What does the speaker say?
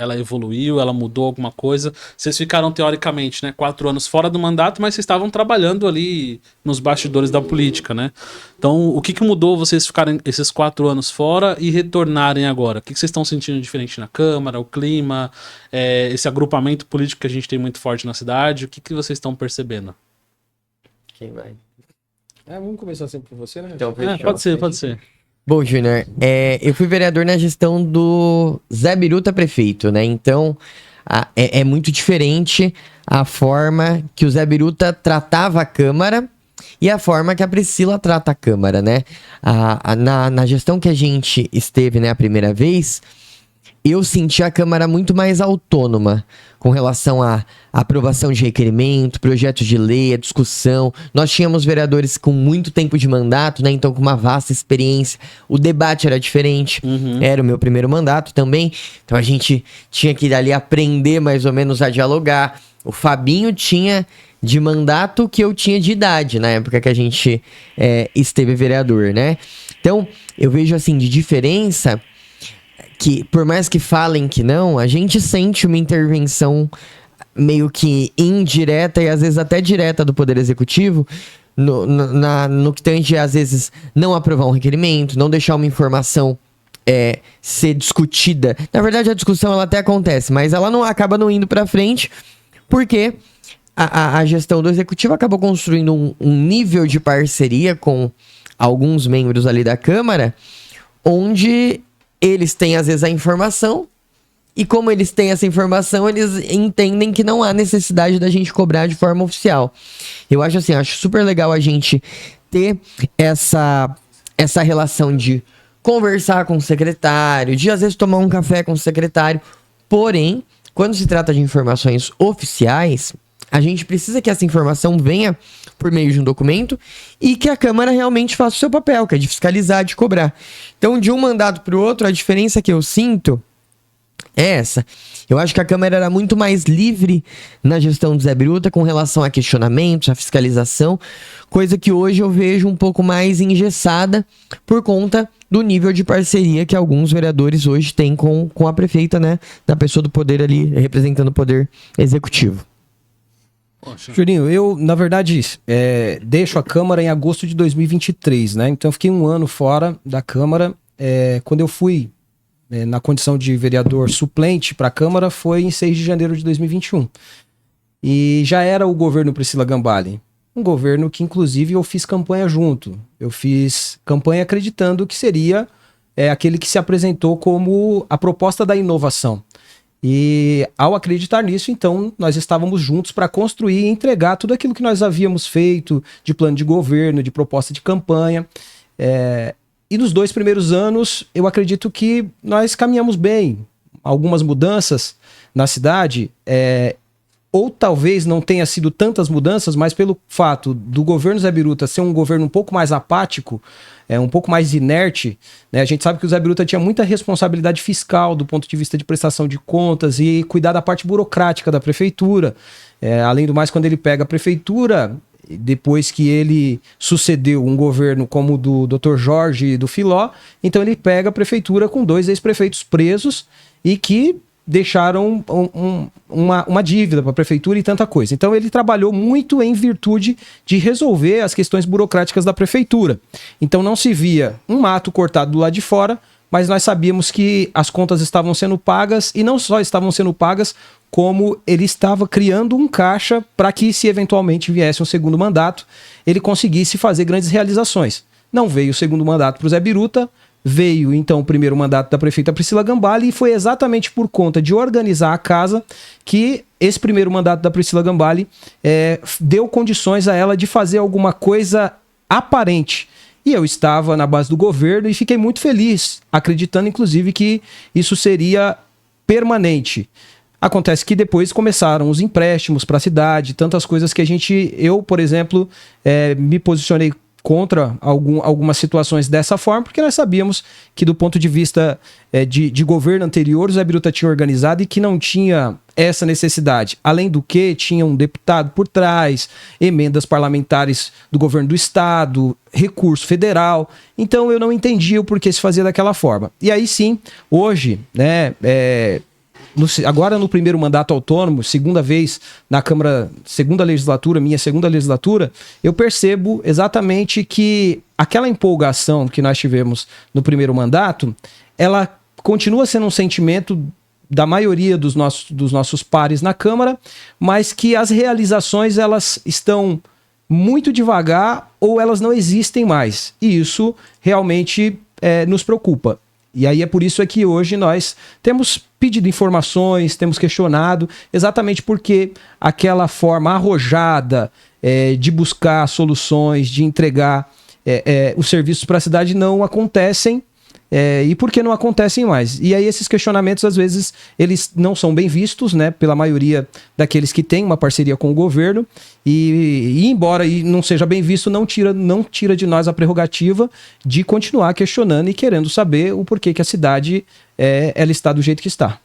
ela evoluiu, ela mudou alguma coisa? Vocês ficaram, teoricamente, né, 4 anos fora do mandato, mas vocês estavam trabalhando ali nos bastidores da política, né? Então, o que mudou vocês ficarem esses 4 anos fora e retornarem agora? O que vocês estão sentindo diferente na Câmara, o clima, esse agrupamento político que a gente tem muito forte na cidade? O que vocês estão percebendo? Quem vai? Vamos começar sempre com você, né? Então, Pode ser. Bom, Júnior, eu fui vereador na gestão do Zé Biruta prefeito, né? Então, é muito diferente a forma que o Zé Biruta tratava a Câmara e a forma que a Priscila trata a Câmara, né? Na gestão que a gente esteve, né, a primeira vez, eu senti a Câmara muito mais autônoma com relação à aprovação de requerimento, projetos de lei, a discussão. Nós tínhamos vereadores com muito tempo de mandato, né? Então, com uma vasta experiência. O debate era diferente. Era o meu primeiro mandato também. Então, a gente tinha que ir ali aprender mais ou menos a dialogar. O Fabinho tinha de mandato que eu tinha de idade na época que a gente esteve vereador, né? Então, eu vejo assim, de diferença que, por mais que falem que não, a gente sente uma intervenção meio que indireta e às vezes até direta do Poder Executivo no que tange, às vezes, não aprovar um requerimento, não deixar uma informação ser discutida. Na verdade, a discussão ela até acontece, mas ela não acaba não indo para frente porque a gestão do Executivo acabou construindo um nível de parceria com alguns membros ali da Câmara, onde eles têm, às vezes, a informação, e como eles têm essa informação, eles entendem que não há necessidade da gente cobrar de forma oficial. Eu acho assim, acho super legal a gente ter essa relação de conversar com o secretário, de, às vezes, tomar um café com o secretário. Porém, quando se trata de informações oficiais, a gente precisa que essa informação venha por meio de um documento e que a Câmara realmente faça o seu papel, que é de fiscalizar, de cobrar. Então, de um mandato para o outro, a diferença que eu sinto é essa. Eu acho que a Câmara era muito mais livre na gestão do Zé Biruta com relação a questionamentos, a fiscalização, coisa que hoje eu vejo um pouco mais engessada por conta do nível de parceria que alguns vereadores hoje têm com a prefeita, né? Da pessoa do poder ali, representando o poder executivo. Poxa. Julinho, eu, na verdade, deixo a Câmara em agosto de 2023, né? Então eu fiquei 1 ano fora da Câmara. Quando eu fui na condição de vereador suplente para a Câmara foi em 6 de janeiro de 2021. E já era o governo Priscila Gambale. Um governo que, inclusive, eu fiz campanha junto. Eu fiz campanha acreditando que seria aquele que se apresentou como a proposta da inovação. E ao acreditar nisso, então, nós estávamos juntos para construir e entregar tudo aquilo que nós havíamos feito de plano de governo, de proposta de campanha. E nos 2 primeiros anos, eu acredito que nós caminhamos bem. Algumas mudanças na cidade, ou talvez não tenha sido tantas mudanças, mas pelo fato do governo Zé Biruta ser um governo um pouco mais apático, um pouco mais inerte, né? A gente sabe que o Zé Biruta tinha muita responsabilidade fiscal do ponto de vista de prestação de contas e cuidar da parte burocrática da prefeitura. Além do mais, quando ele pega a prefeitura, depois que ele sucedeu um governo como o do Dr. Jorge e do Filó, então ele pega a prefeitura com 2 ex-prefeitos presos e que deixaram uma dívida para a prefeitura e tanta coisa. Então ele trabalhou muito em virtude de resolver as questões burocráticas da prefeitura. Então não se via um mato cortado do lado de fora, mas nós sabíamos que as contas estavam sendo pagas e não só estavam sendo pagas, como ele estava criando um caixa para que, se eventualmente viesse um segundo mandato, ele conseguisse fazer grandes realizações. Não veio o segundo mandato para o Zé Biruta, veio então o primeiro mandato da prefeita Priscila Gambale e foi exatamente por conta de organizar a casa que esse primeiro mandato da Priscila Gambale deu condições a ela de fazer alguma coisa aparente. E eu estava na base do governo e fiquei muito feliz, acreditando inclusive que isso seria permanente. Acontece que depois começaram os empréstimos para a cidade, tantas coisas que eu, por exemplo, me posicionei contra algumas situações dessa forma, porque nós sabíamos que do ponto de vista de governo anterior, o Zé Biruta tinha organizado e que não tinha essa necessidade. Além do que, tinha um deputado por trás, emendas parlamentares do governo do estado, recurso federal. Então eu não entendia o porquê se fazia daquela forma. E aí sim, hoje, né, agora no primeiro mandato autônomo, segunda vez na Câmara, minha segunda legislatura, eu percebo exatamente que aquela empolgação que nós tivemos no primeiro mandato, ela continua sendo um sentimento da maioria dos nossos pares na Câmara, mas que as realizações elas estão muito devagar ou elas não existem mais. E isso realmente nos preocupa. E aí é por isso que hoje nós temos pedido informações, temos questionado, exatamente porque aquela forma arrojada de buscar soluções, de entregar os serviços para a cidade não acontecem. E por que não acontecem mais? E aí esses questionamentos, às vezes, eles não são bem vistos, né, pela maioria daqueles que têm uma parceria com o governo, e embora não seja bem visto, não tira de nós a prerrogativa de continuar questionando e querendo saber o porquê que a cidade ela está do jeito que está.